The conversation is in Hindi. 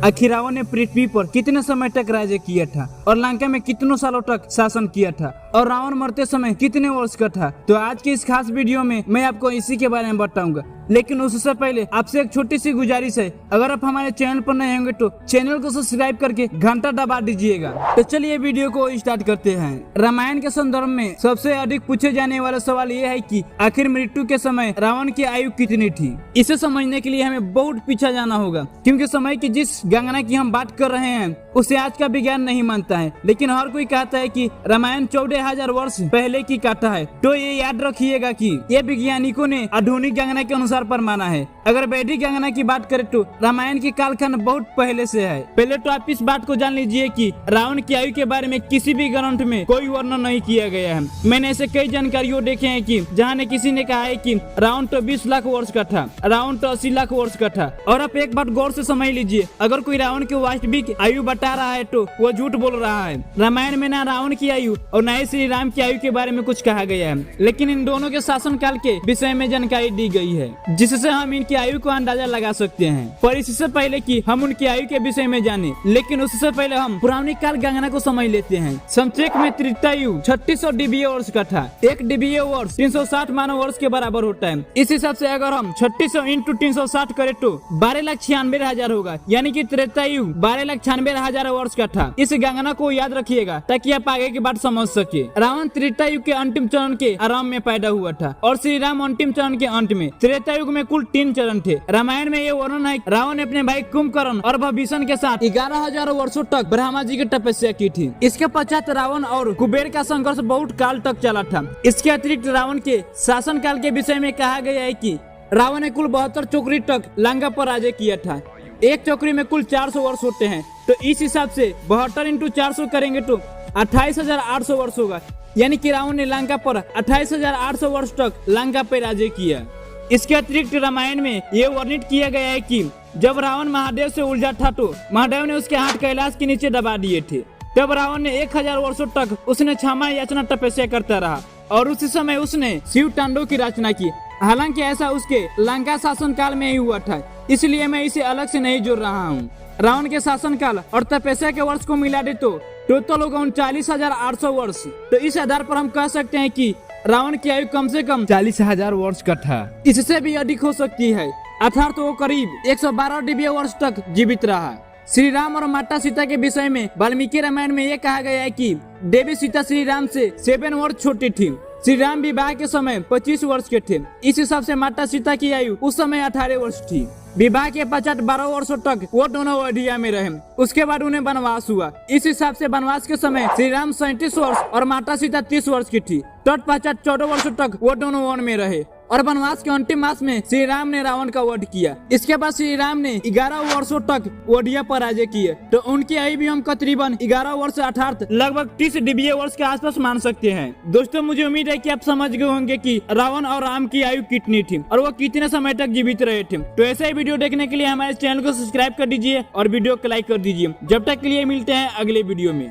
आखिर रावण ने पृथ्वी पर कितने समय तक राज्य किया था और लंका में कितनों सालों तक शासन किया था और रावण मरते समय कितने वर्ष का था। तो आज के इस खास वीडियो में मैं आपको इसी के बारे में बताऊंगा। लेकिन उससे पहले आपसे एक छोटी सी गुजारिश है, अगर आप हमारे चैनल पर नए होंगे तो चैनल को सब्सक्राइब करके घंटा दबा दीजिएगा। तो चलिए वीडियो को स्टार्ट करते हैं। रामायण के संदर्भ में सबसे अधिक पूछे जाने वाला सवाल ये है कि आखिर मृत्यु के समय रावण की आयु कितनी थी। इसे समझने के लिए हमें बहुत पीछे जाना होगा, क्योंकि समय की जिस गणना की हम बात कर रहे हैं उसे आज का विज्ञान नहीं मानता है, लेकिन हर कोई कहता है कि रामायण 14,000 वर्ष पहले की कथा है। तो ये याद रखिएगा कि ये वैज्ञानिकों ने आधुनिक गणना के अनुसार पर माना है। अगर वैदिक गणना की बात करें तो रामायण की कालखंड बहुत पहले से है। पहले तो आप इस बात को जान लीजिए कि रावण की आयु के बारे में किसी भी ग्रंथ में कोई वर्णन नहीं किया गया है। मैंने ऐसे कई जानकारियों देखे हैं कि जहाँ ने किसी ने कहा है कि रावण तो 20 लाख वर्ष का था, रावण तो 80 लाख वर्ष का था। और आप एक बात गौर से समझ लीजिए, अगर कोई रावण की वास्तविक आयु बता रहा है तो वो झूठ बोल रहा है। रामायण में ना रावण की आयु और न ही श्री राम की आयु के बारे में कुछ कहा गया है, लेकिन इन दोनों के शासन काल के विषय में जानकारी दी गई है, जिससे हम इनकी आयु को अंदाजा लगा सकते हैं। पर इससे पहले कि हम उनकी आयु के विषय में जाने, लेकिन उससे पहले हम पुरानी काल गणना को समझ लेते हैं। संक्षेप में त्रेतायु 3600 डीबीए वर्ष का था। एक डीबीए वर्ष 360 मानव वर्ष के बराबर होता है। इस हिसाब से अगर हम 3600 इंटू 360 करें तो 12,96,000 होगा, यानी कि त्रेतायु 12,96,000 वर्ष का था। इस गणना को याद रखिएगा ताकि आप आगे की बात समझ सके। रावण त्रेतायु के अंतिम चरण के आरंभ में पैदा हुआ था और श्री राम अंतिम चरण के अंत में। त्रेतायुग में कुल 3 चरण थे। रामायण में ये वर्णन है, रावण ने अपने भाई कुंभकर्ण और विभीषण के साथ 11,000 वर्षों तक ब्रह्मा जी की तपस्या की थी। इसके पश्चात रावण और कुबेर का संघर्ष बहुत काल तक चला था। इसके अतिरिक्त रावण के शासन काल के विषय में कहा गया है कि रावण ने कुल 72 चौकड़ी तक लंका पर राज्य किया था। एक चौकड़ी में कुल 400 वर्ष होते हैं, तो इस हिसाब से 72 इंटू 400 करेंगे तो 28,800 वर्ष होगा, यानी कि रावण ने लंका पर 28,800 वर्ष तक लंका पर राज्य किया। इसके अतिरिक्त रामायण में ये वर्णित किया गया है कि जब रावण महादेव से उलझा था तो महादेव ने उसके हाथ कैलाश के नीचे दबा दिए थे। तब रावण ने 1000 वर्षों तक उसने क्षमा याचना तपस्या करता रहा और उसी समय उसने शिव तांडव की रचना की। हालांकि ऐसा उसके लंका शासन काल में ही हुआ था, इसलिए मैं इसे अलग से नहीं जोड़ रहा हूँ। रावण के शासन काल और तपस्या के वर्ष को मिला दे तो टोटल होगा 39,800 वर्ष। तो इस आधार पर हम कह सकते हैं कि रावण की आयु कम से कम 40,000 वर्ष का था। इससे भी अधिक हो सकती है, अर्थात तो वो करीब 112 डीबीए वर्ष तक जीवित रहा। श्री राम और माता सीता के विषय में वाल्मीकि रामायण में ये कहा गया है कि देवी सीता श्री राम से 7 वर्ष छोटी थी। श्री राम विवाह के समय 25 वर्ष के थे। इस हिसाब से माता सीता की आयु उस समय 18 वर्ष थी। विवाह के पश्चात 12 वर्षों तक वो दोनों अयोध्या में रहे। उसके बाद उन्हें वनवास हुआ। इस हिसाब से वनवास के समय श्री राम 37 वर्ष और माता सीता 30 वर्ष की थी। तत्पश्चात 14 वर्षों तक वो दोनों वन में रहे और वनवास के अंतिम मास में श्री राम ने रावण का वध किया। इसके बाद श्री राम ने 11 वर्षों तक अयोध्या पर राज्य किए, तो उनकी आयु भी हम करीबन 11 वर्ष अर्थात लगभग 30 डीबीए वर्ष के आसपास मान सकते हैं। दोस्तों, मुझे उम्मीद है कि आप समझ गए होंगे कि रावण और राम की आयु कितनी थी और वो कितने समय तक जीवित रहे थे। तो ऐसा ही वीडियो देखने के लिए हमारे चैनल को सब्सक्राइब कर दीजिए और वीडियो को लाइक कर दीजिए। जब तक के लिए मिलते हैं अगले वीडियो में।